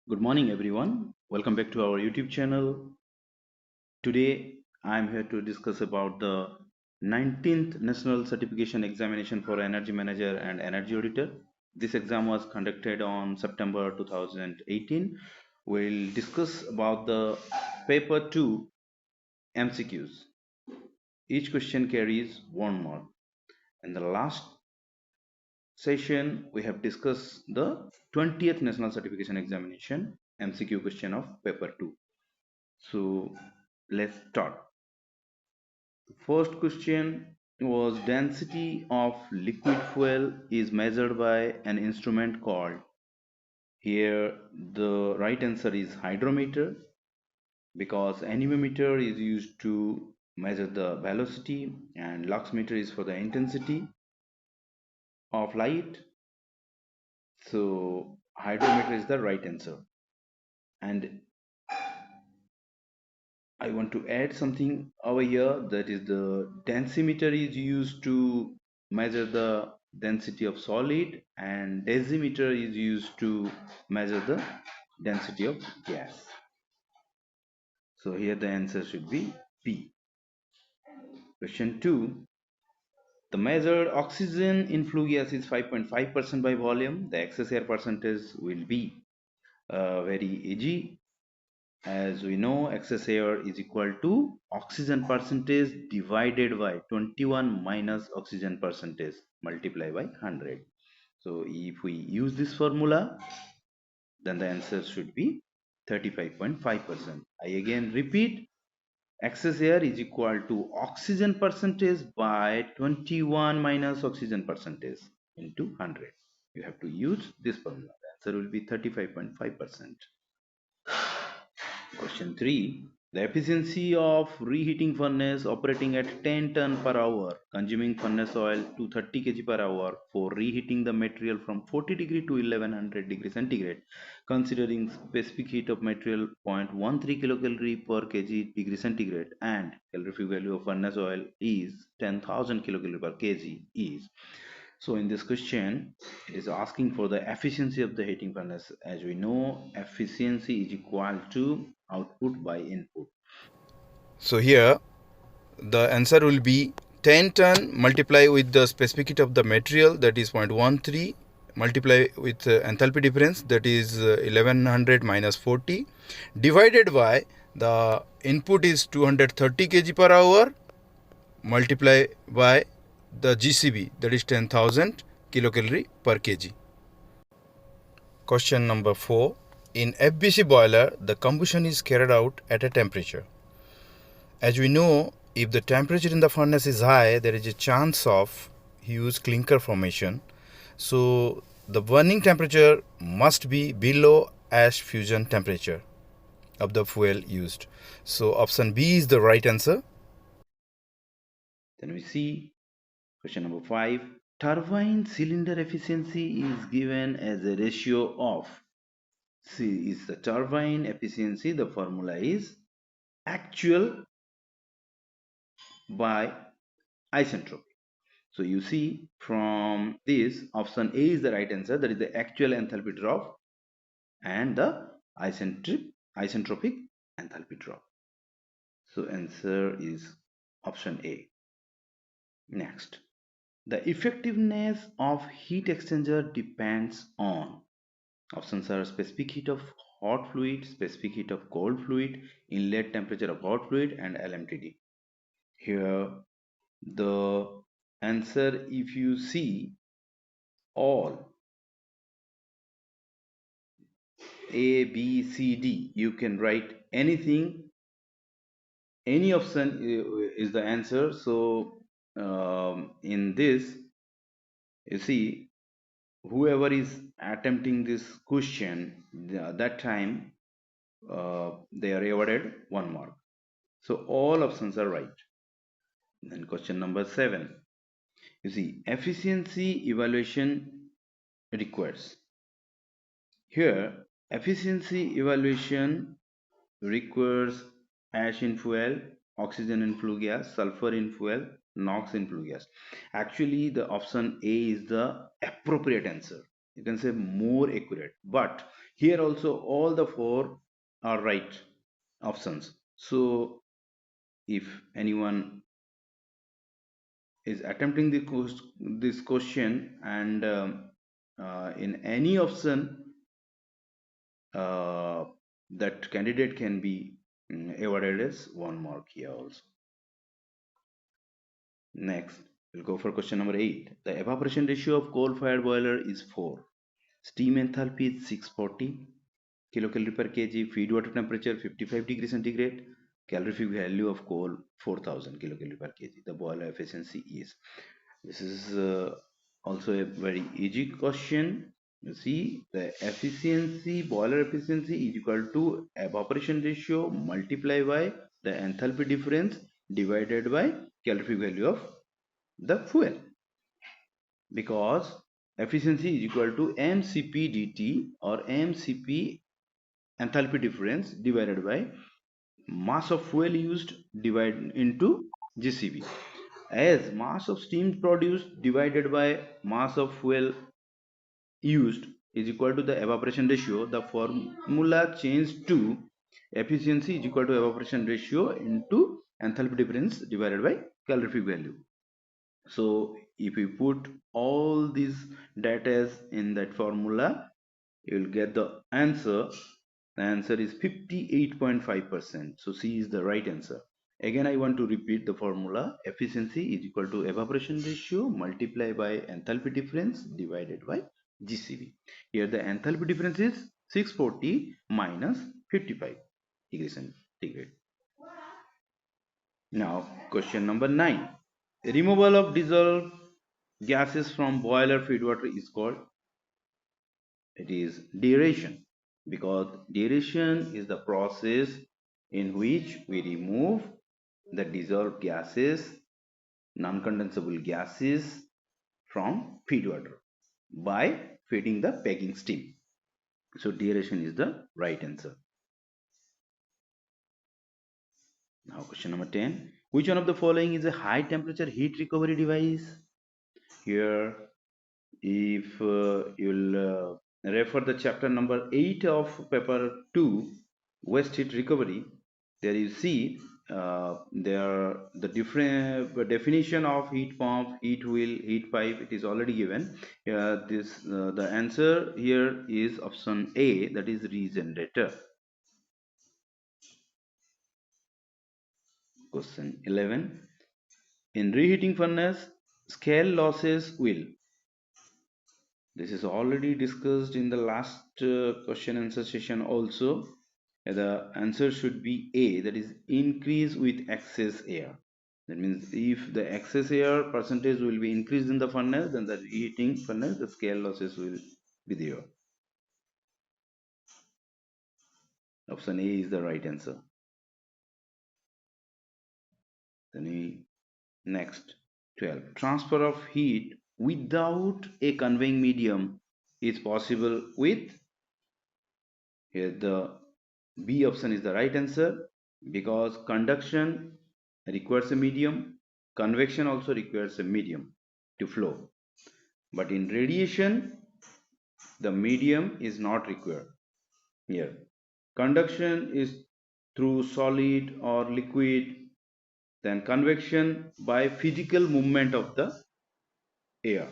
Good morning, everyone. Welcome back to our YouTube channel. Today, I'm here to discuss about the 19th National Certification Examination for Energy Manager and Energy Auditor. This exam was conducted on September 2018. We'll discuss about the Paper-2 MCQs. Each question carries 1 mark. In the last session, we have discussed the 20th National Certification Examination MCQ question of Paper-2. So let's start. The first question was density of liquid fuel is measured by an instrument called. Here the right answer is hydrometer, because anemometer is used to measure the velocity and luxmeter is for the intensity of light. So hydrometer is the right answer. And I want to add something over here, that is the densimeter is used to measure the density of solid and decimeter is used to measure the density of gas. So here the answer should be B. Question 2. The measured oxygen in flue gas is 5.5% by volume. The excess air percentage will be very easy. As we know, excess air is equal to oxygen percentage divided by 21 minus oxygen percentage multiplied by 100. So if we use this formula, then the answer should be 35.5%. I again repeat, excess air is equal to oxygen percentage by 21 minus oxygen percentage into 100. You have to use this formula. The answer will be 35.5%. Question 3. The efficiency of reheating furnace operating at 10 ton per hour, consuming furnace oil to 30 kg per hour for reheating the material from 40 degree to 1100 degree centigrade, considering specific heat of material 0.13 kilocalorie per kg degree centigrade and calorific value of furnace oil is 10,000 kilocalorie per kg is. So in this question, it is asking for the efficiency of the heating furnace. As we know, efficiency is equal to output by input. So here the answer will be 10 ton multiply with the specific heat of the material, that is 0.13, multiply with enthalpy difference, that is 1100 minus 40, divided by the input is 230 kg per hour, multiply by the GCB, that is 10,000 kilocalorie per kg. Question number 4. In FBC boiler, the combustion is carried out at a temperature. As we know, if the temperature in the furnace is high, there is a chance of huge clinker formation. So the burning temperature must be below ash fusion temperature of the fuel used. So option B is the right answer. Then we see question number 5. Turbine cylinder efficiency is given as a ratio of. C is the turbine efficiency. The formula is actual by isentropic. So you see from this, option A is the right answer, that is the actual enthalpy drop and the isentropic enthalpy drop. So answer is option A. Next, the effectiveness of heat exchanger depends on. Options are specific heat of hot fluid, specific heat of cold fluid, inlet temperature of hot fluid, and LMTD. Here the answer, if you see all A, B, C, D, you can write anything, any option is the answer. So in this, you see, whoever is attempting this question, that time they are awarded 1 mark. So all options are right. Then question number 7. You see, efficiency evaluation requires. Here, efficiency evaluation requires ash in fuel, oxygen in flue gas, sulfur in fuel, NOx in flue gas. Actually, the option A is the appropriate answer. you can say more accurate. But here also all the four are right options. So if anyone is attempting this question and in any option, uh, that candidate can be awarded as 1 mark here also. Next, we'll go for question number 8. The evaporation ratio of coal-fired boiler is 4. Steam enthalpy is 640 kilocalorie per kg. Feed water temperature 55 degrees centigrade. Calorific value of coal 4000 kilocalorie per kg. The boiler efficiency is. This is also a very easy question. You see, the efficiency, boiler efficiency is equal to evaporation ratio multiplied by the enthalpy difference divided by calorific value of the fuel, because efficiency is equal to mcp dt or mcp enthalpy difference divided by mass of fuel used divided into gcv, as mass of steam produced divided by mass of fuel used is equal to the evaporation ratio. The formula changed to efficiency is equal to evaporation ratio into enthalpy difference divided by calorific value. So if we put all these data in that formula, you will get the answer. The answer is 58.5%. So C is the right answer. Again, I want to repeat the formula. Efficiency is equal to evaporation ratio multiplied by enthalpy difference divided by GCV. Here the enthalpy difference is 640 minus 55 degrees centigrade. Now, question number 9. Removal of dissolved gases from boiler feed water is called, it is deaeration, because deaeration is the process in which we remove the dissolved gases, non-condensable gases from feed water by feeding the pegging steam. So deaeration is the right answer. Now question number 10. Which one of the following is a high temperature heat recovery device? Here, if you'll refer the chapter number 8 of paper 2, waste heat recovery, there you see there the different definition of heat pump, heat wheel, heat pipe, it is already given. The answer here is option A, that is regenerator. Question 11. In reheating furnace, scale losses will. This is already discussed in the last question answer session also. The answer should be A, that is increase with excess air. That means if the excess air percentage will be increased in the furnace, then the reheating furnace, the scale losses will be there. Option A is the right answer. Then we next 12. Transfer of heat without a conveying medium is possible with. Here the B option is the right answer, because conduction requires a medium, convection also requires a medium to flow. But in radiation, the medium is not required. Here, conduction is through solid or liquid, then convection by physical movement of the air.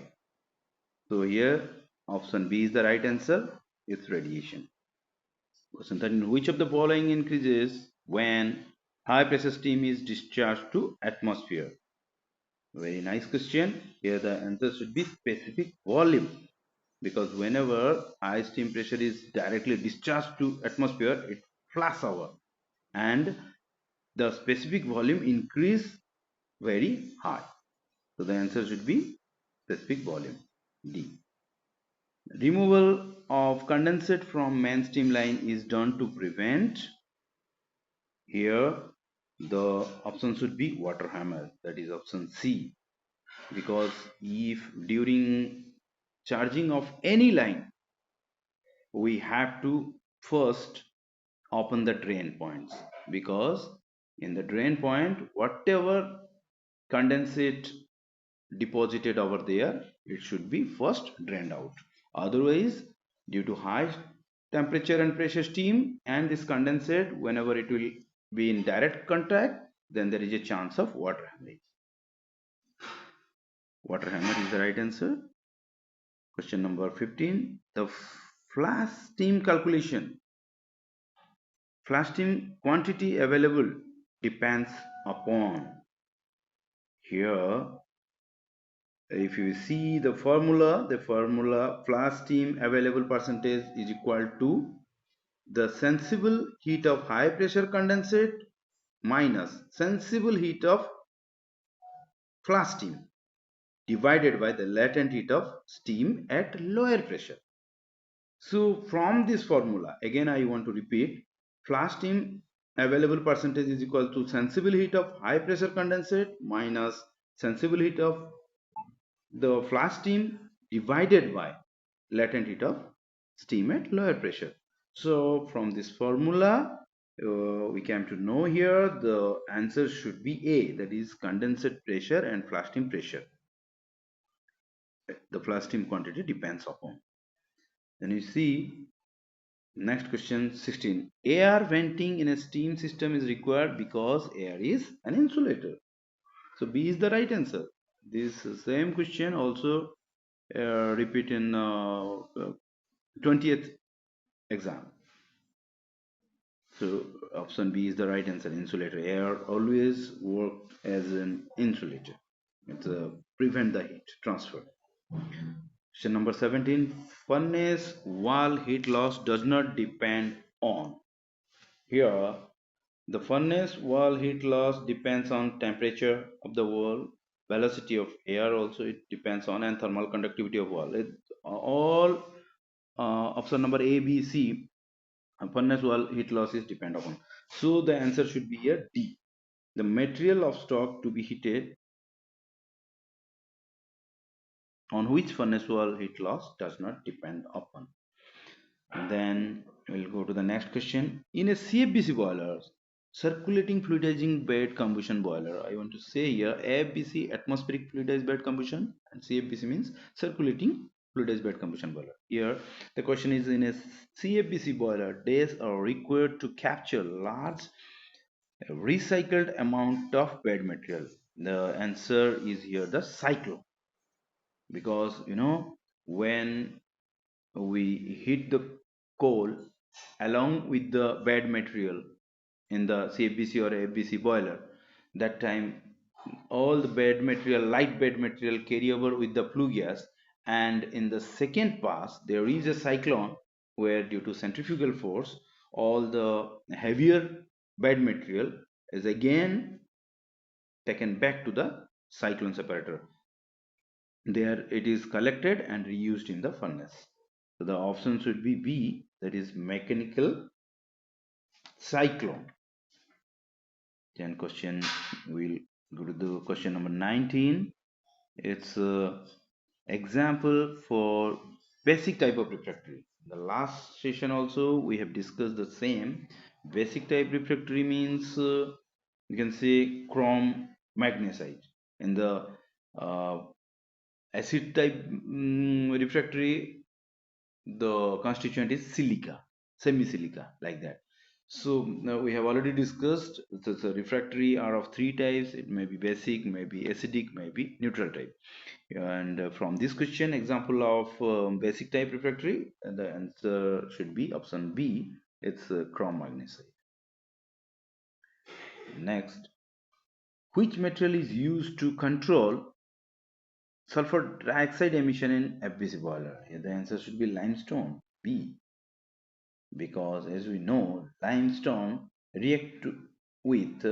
So here, option B is the right answer, it's radiation. Question 13. Which of the following increases when high pressure steam is discharged to atmosphere? Very nice question. Here the answer should be specific volume, because whenever high steam pressure is directly discharged to atmosphere, it flash over and the specific volume increase very high. So the answer should be specific volume, D. Removal of condensate from main steam line is done to prevent. Here the option should be water hammer, that is option C, because if during charging of any line we have to first open the drain points, because in the drain point whatever condensate deposited over there, it should be first drained out. Otherwise, due to high temperature and pressure steam and this condensate, whenever it will be in direct contact, then there is a chance of water hemorrhage. Water hemorrhage is the right answer. Question number 15. The flash steam calculation. Flash steam quantity available depends upon. Here, if you see the formula flash steam available percentage is equal to the sensible heat of high pressure condensate minus sensible heat of flash steam divided by the latent heat of steam at lower pressure. So from this formula, again I want to repeat, flash steam available percentage is equal to sensible heat of high pressure condensate minus sensible heat of the flash steam divided by latent heat of steam at lower pressure. So from this formula, we came to know here the answer should be A, that is condensate pressure and flash steam pressure. The flash steam quantity depends upon. Then you see next question 16. Air venting in a steam system is required because air is an insulator. So B is the right answer. This same question also repeat in 20th exam. So option B is the right answer. Insulator. Air always work as an insulator. It prevent the heat transfer. Question number 17. Furnace wall heat loss does not depend on. Here, the furnace wall heat loss depends on temperature of the wall, velocity of air also it depends on, and thermal conductivity of wall. All option number A, B, C, furnace wall heat losses depend upon. So the answer should be here D. The material of stock to be heated on which furnace wall heat loss does not depend upon. And then we'll go to the next question. In a CFBC boiler, circulating fluidizing bed combustion boiler, I want to say here AFBC, atmospheric fluidized bed combustion, and CFBC means circulating fluidized bed combustion boiler. Here the question is, in a CFBC boiler, days are required to capture large recycled amount of bed material. The answer is here the cyclone, because when we heat the coal along with the bed material in the CFBC or FBC boiler, that time all the bed material, light bed material carry over with the flue gas, and in the second pass there is a cyclone where due to centrifugal force all the heavier bed material is again taken back to the cyclone separator. There it is collected and reused in the furnace. So the option should be B, that is mechanical cyclone. Then question, we'll go to the question number 19. It's a example for basic type of refractory. The last session also we have discussed the same. Basic type refractory means you can say chrome magnesite. In the uh, acid type refractory, the constituent is silica, semi-silica, like that. So now we have already discussed the refractory are of three types. It may be basic, may be acidic, may be neutral type. And from this question, example of basic type refractory, the answer should be option B. It's chrome magnesite. Next, which material is used to control sulfur dioxide emission in FBC boiler? Here the answer should be limestone, B, because as we know limestone react with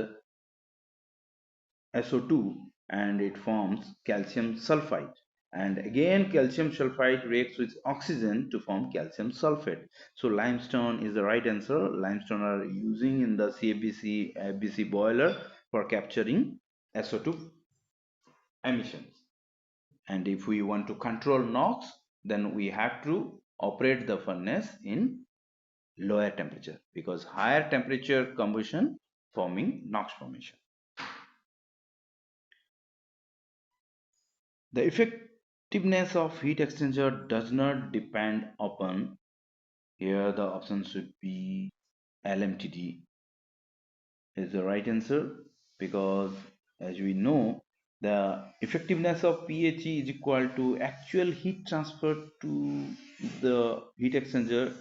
SO2 and it forms calcium sulfide, and again calcium sulfide reacts with oxygen to form calcium sulfate. So limestone is the right answer. Limestone are using in the CFBC FBC boiler for capturing SO2 emissions. And if we want to control NOx, then we have to operate the furnace in lower temperature, because higher temperature combustion forming NOx formation. The effect Effectiveness of heat exchanger does not depend upon, here the option should be LMTD is the right answer, because as we know, the effectiveness of PHE is equal to actual heat transfer to the heat exchanger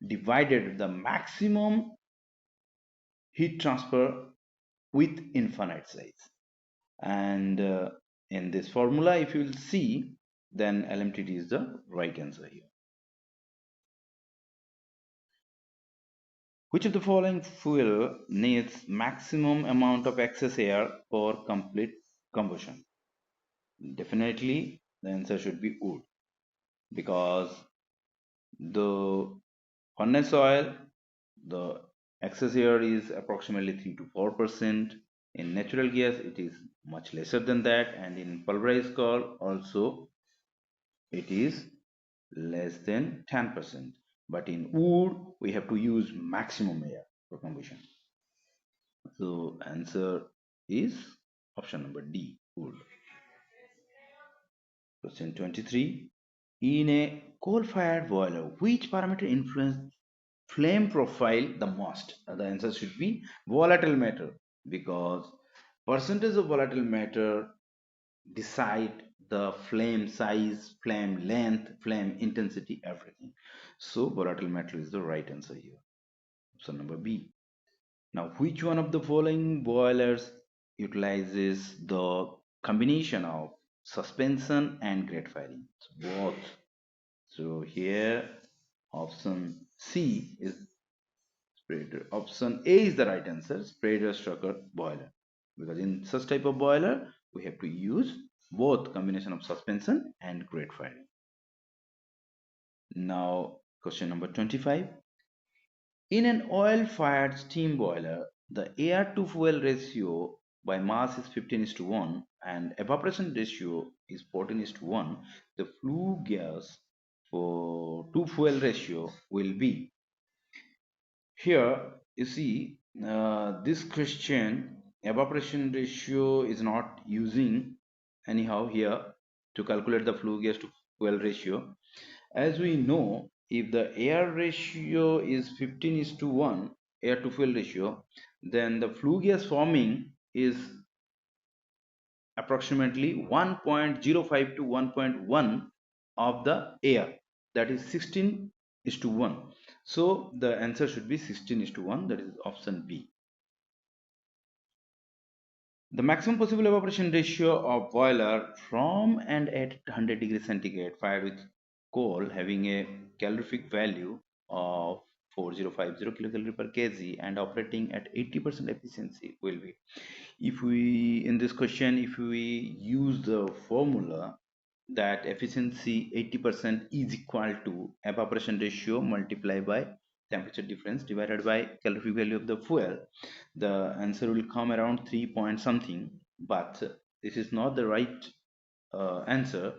divided the maximum heat transfer with infinite size. And in this formula, if you will see, then LMTD is the right answer here. Which of the following fuel needs maximum amount of excess air for complete combustion? Definitely the answer should be wood, because the furnace oil, the excess air is approximately 3 to 4%. In natural gas it is much lesser than that, and in pulverized coal also it is less than 10%. But in wood we have to use maximum air for combustion. So answer is option number D, wood. Question 23. In a coal-fired boiler, which parameter influences flame profile the most? The answer should be volatile matter, because percentage of volatile matter decide the flame size, flame length, flame intensity, everything. So volatile matter is the right answer here. Option number B. Now, which one of the following boilers utilizes the combination of suspension and grate firing? So both. So here option C is spreader. Option A is the right answer, spreader stroker boiler. Because in such type of boiler, we have to use both combination of suspension and grate firing. Now, question number 25. In an oil-fired steam boiler, the air-to-fuel ratio by mass is 15:1 and evaporation ratio is 14:1. The flue gas for to fuel ratio will be. Here you see this question evaporation ratio is not using anyhow here to calculate the flue gas to fuel ratio. As we know, if the air ratio is 15:1, air to fuel ratio, then the flue gas forming is approximately 1.05 to 1.1 of the air, that is 16:1. So the answer should be 16:1, that is option B. The maximum possible evaporation ratio of boiler from and at 100 degrees centigrade fired with coal having a calorific value of 4050 kilocalorie per kg and operating at 80% efficiency will be. If we, in this question, if we use the formula that efficiency 80% is equal to evaporation ratio multiplied by temperature difference divided by calorific value of the fuel, the answer will come around 3 point something. But this is not the right answer.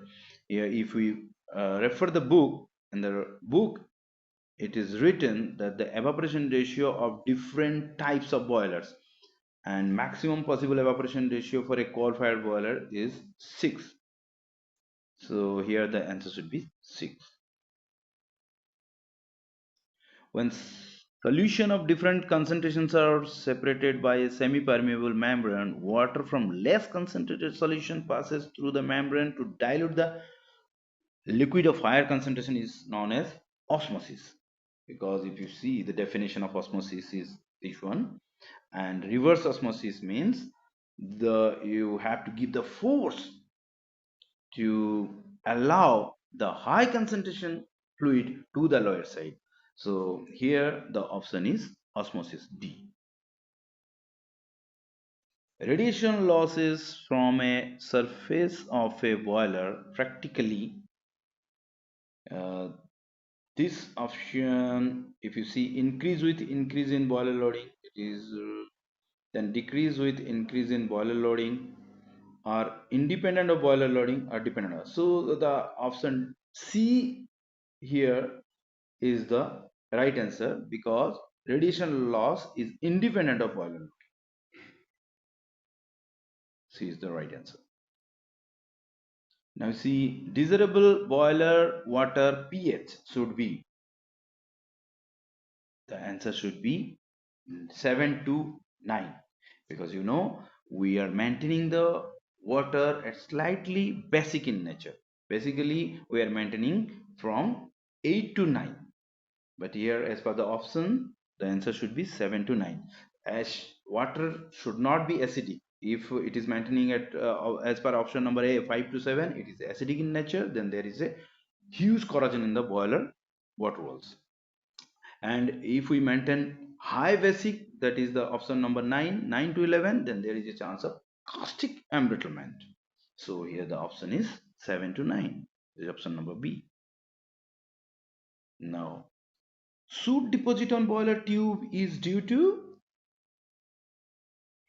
Here, if we refer the book, in the book it is written that the evaporation ratio of different types of boilers and maximum possible evaporation ratio for a coal fired boiler is 6. So here the answer should be 6. When solution of different concentrations are separated by a semi-permeable membrane, water from less concentrated solution passes through the membrane to dilute the liquid of higher concentration is known as osmosis. Because if you see the definition of osmosis is this one, and reverse osmosis means you have to give the force to allow the high concentration fluid to the lower side. So here the option is osmosis D. Radiation losses from a surface of a boiler practically, uh, this option, if you see, increase with increase in boiler loading, it is then decrease with increase in boiler loading, are independent of boiler loading, or dependent on. So the option C here is the right answer, because radiation loss is independent of boiler loading. C is the right answer. Now see, desirable boiler water pH should be, the answer should be 7 to 9, because you know we are maintaining the water at slightly basic in nature. Basically we are maintaining from 8 to 9, but here as per the option the answer should be 7 to 9. As water should not be acidic. If it is maintaining at as per option number A 5 to 7, it is acidic in nature, then there is a huge corrosion in the boiler water walls. And if we maintain high basic, that is the option number 9 9 to 11, then there is a chance of caustic embrittlement. So here the option is 7 to 9, is option number B. Now soot deposit on boiler tube is due to,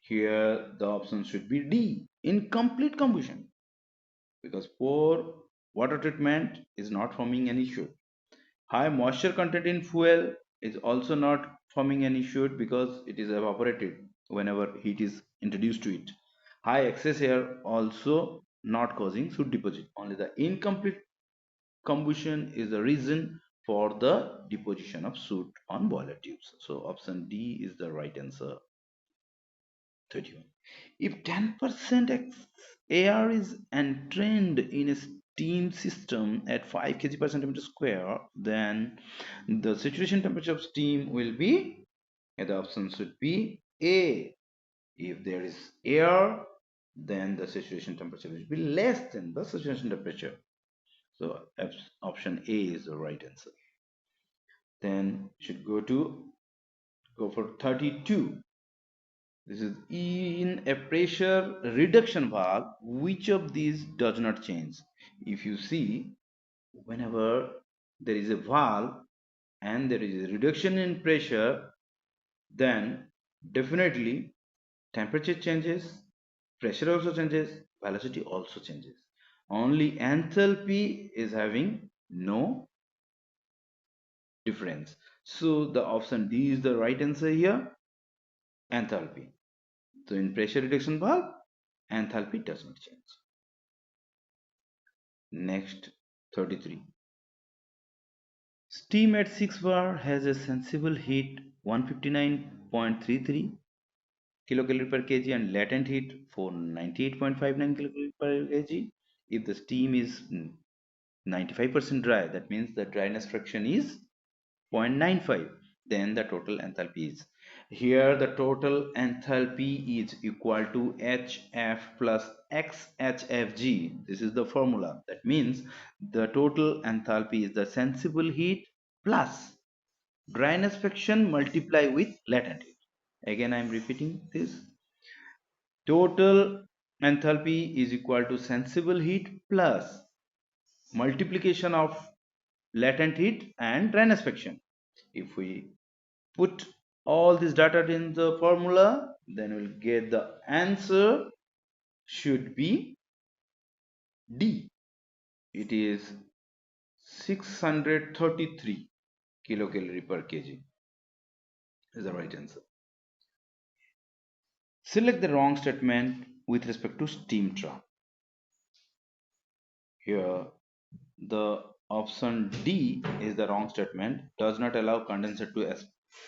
here the option should be D, incomplete combustion, because poor water treatment is not forming any soot. High moisture content in fuel is also not forming any soot because it is evaporated whenever heat is introduced to it. High excess air also not causing soot deposit. Only the incomplete combustion is the reason for the deposition of soot on boiler tubes. So option D is the right answer. 31. If 10% air is entrained in a steam system at 5 kg per centimeter square, then the saturation temperature of steam will be, the option should be A. If there is air, then the saturation temperature will be less than the saturation temperature. So option A is the right answer. Then should go for 32. This is in a pressure reduction valve, which of these does not change? If you see, whenever there is a valve and there is a reduction in pressure, then definitely temperature changes, pressure also changes, velocity also changes. Only enthalpy is having no difference. So the option D is the right answer here, enthalpy. So in pressure reduction valve, enthalpy does not change. Next, 33. Steam at 6 bar has a sensible heat 159.33 kilocalorie per kg and latent heat 498.59 kilocalorie per kg. If the steam is 95% dry, that means the dryness fraction is 0.95, then the total enthalpy is, here the total enthalpy is equal to HF plus XHFG. This is the formula. That means the total enthalpy is the sensible heat plus dryness fraction multiply with latent heat. Again I am repeating this. Total enthalpy is equal to sensible heat plus multiplication of latent heat and dryness fraction. If we put all this data in the formula, then we'll get the answer should be D. It is 633 kilocalorie per kg is the right answer. Select the wrong statement with respect to steam trap. Here the option D is the wrong statement, does not allow condenser to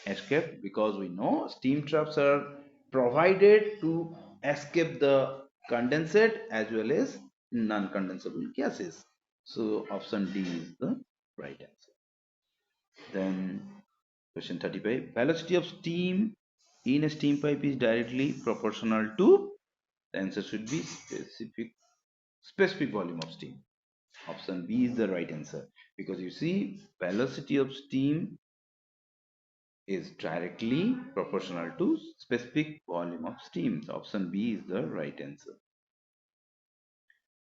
escape, because we know steam traps are provided to escape the condensate as well as non-condensable gases. So option D is the right answer. Then question 35, velocity of steam in a steam pipe is directly proportional to, the answer should be specific volume of steam. Option B is the right answer, because you see velocity of steam is directly proportional to specific volume of steam. So option B is the right answer.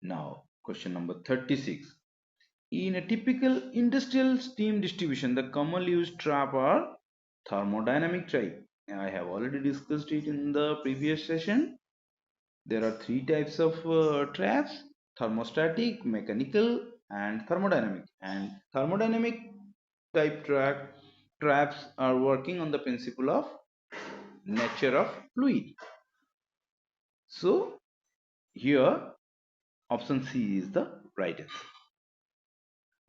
Now question number 36. In a typical industrial steam distribution, the commonly used trap are thermodynamic type. I have already discussed it in the previous session. There are three types of traps: thermostatic, mechanical, and thermodynamic. And thermodynamic type traps are working on the principle of nature of fluid. So here option C is the right answer.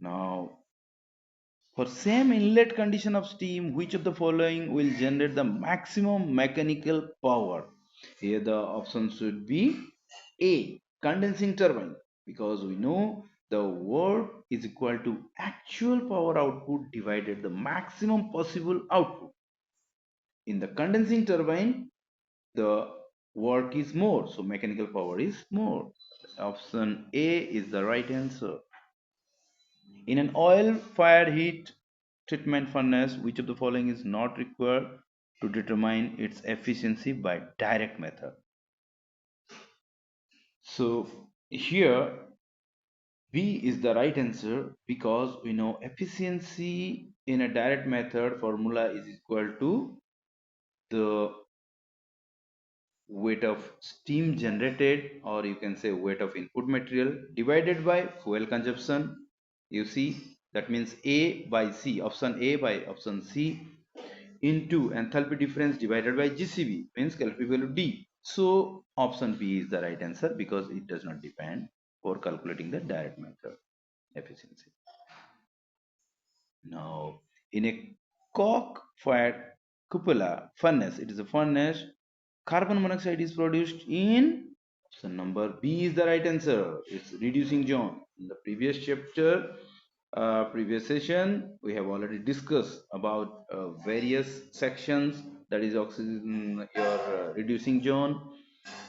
Now, for same inlet condition of steam, which of the following will generate the maximum mechanical power? Here the option should be A, condensing turbine, because we know the work is equal to actual power output divided the maximum possible output. In the condensing turbine, the work is more, so mechanical power is more. Option A is the right answer. In an oil-fired heat treatment furnace, which of the following is not required to determine its efficiency by direct method? So here B is the right answer because we know efficiency in a direct method formula is equal to the weight of steam generated, or you can say weight of input material, divided by fuel consumption. You see, that means A by C, option A by option C, into enthalpy difference divided by GCB, means calculate value D. So option B is the right answer because it does not depend for calculating the direct method efficiency. Now, in a coke-fired cupola furnace, it is a furnace, carbon monoxide is produced in option number B is the right answer. It's reducing zone. In the previous chapter, previous session, we have already discussed about various sections, that is oxygen, your reducing zone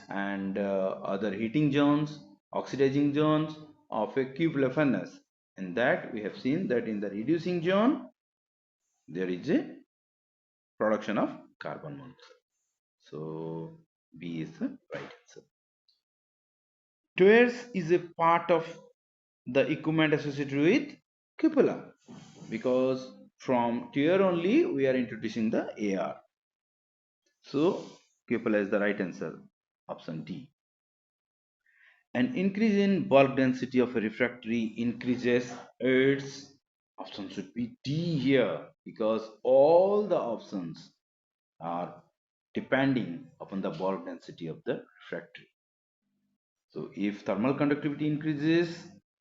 and other heating zones, oxidizing zones of a cupola furnace. In that, we have seen that in the reducing zone, there is a production of carbon monoxide. So B is the right answer. Tuers is a part of the equipment associated with cupola because from tuer only we are introducing the AR. So cupola is the right answer, option D. An increase in bulk density of a refractory increases its option should be D here because all the options are depending upon the bulk density of the refractory. So if thermal conductivity increases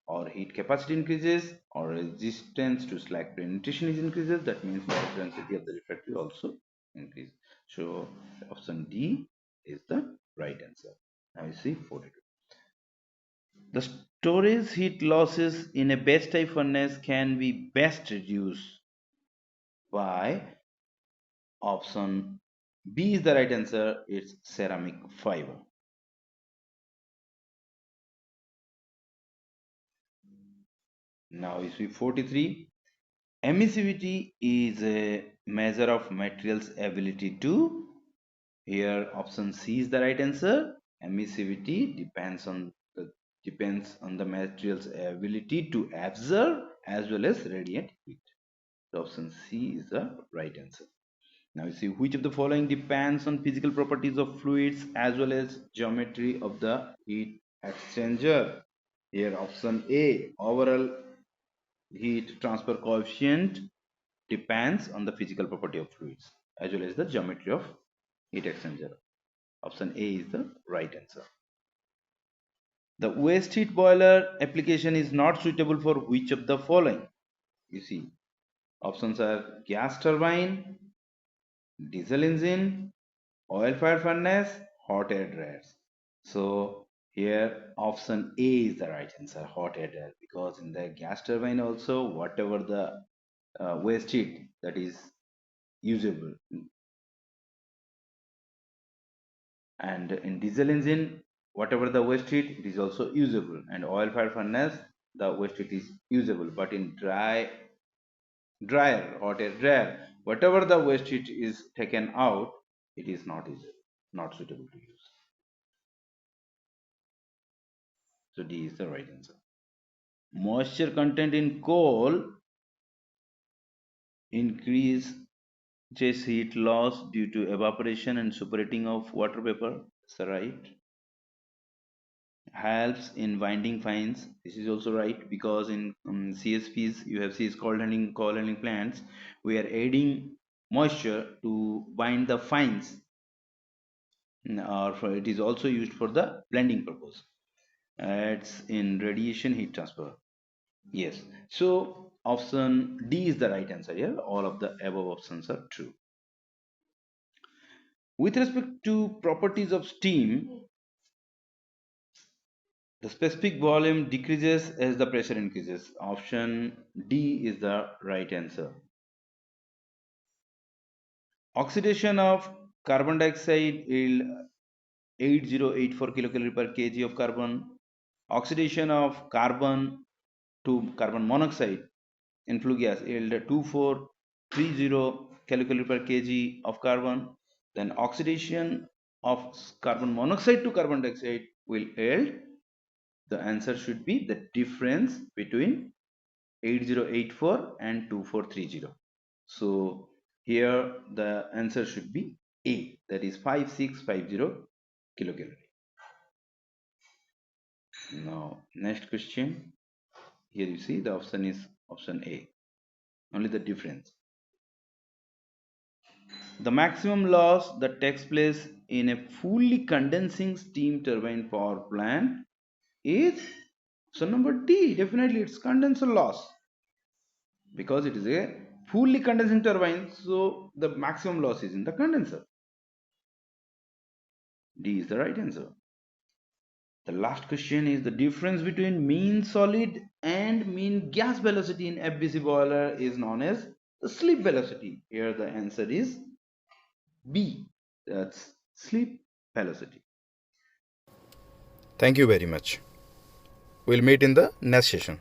or heat capacity increases or resistance to slag penetration is increases, that means bulk density of the refractory also increases. So option D is the right answer. Now you see 42. The storage heat losses in a base type furnace can be best reduced by option B is the right answer. It's ceramic fiber. Now you see 43. Emissivity is a measure of material's ability to. Here option C is the right answer. Emissivity depends on the material's ability to absorb as well as radiate heat. So option C is the right answer. Now you see which of the following depends on physical properties of fluids as well as geometry of the heat exchanger. Here option A, overall heat transfer coefficient depends on the physical property of fluids as well as the geometry of heat exchanger. Option A is the right answer. The waste heat boiler application is not suitable for which of the following? You see, options are gas turbine, diesel engine, oil fired furnace, hot air dryers. So here option A is the right answer, hot air dryer, because in the gas turbine also whatever the waste heat that is usable, and in diesel engine whatever the waste heat it is also usable, and oil fired furnace the waste heat is usable, but in dryer hot air dryer whatever the waste heat is taken out it is not usable, not suitable to use. So D is the right answer. Moisture content in coal increases heat loss due to evaporation and separating of water vapor. Is that right? Helps in winding fines. This is also right because in CSPs, UFCs, coal handling plants, we are adding moisture to bind the fines, or it is also used for the blending purpose. It's in radiation heat transfer. Yes. So option D is the right answer here. All of the above options are true. With respect to properties of steam, the specific volume decreases as the pressure increases. Option D is the right answer. Oxidation of carbon dioxide yield 8084 kilocalorie per kg of carbon. Oxidation of carbon to carbon monoxide in flue gas yield 2430 kilocalorie per kg of carbon. Then oxidation of carbon monoxide to carbon dioxide will yield, the answer should be the difference between 8084 and 2430. So here the answer should be A, that is 5650 kilocalorie. Now next question, here you see the option is option A, only the difference. The maximum loss that takes place in a fully condensing steam turbine power plant is, so number D, definitely it's condenser loss, because it is a fully condensing turbine, so the maximum loss is in the condenser. D is the right answer. The last question is the difference between mean solid and mean gas velocity in FBC boiler is known as the slip velocity. Here the answer is B, that's slip velocity. Thank you very much. We'll meet in the next session.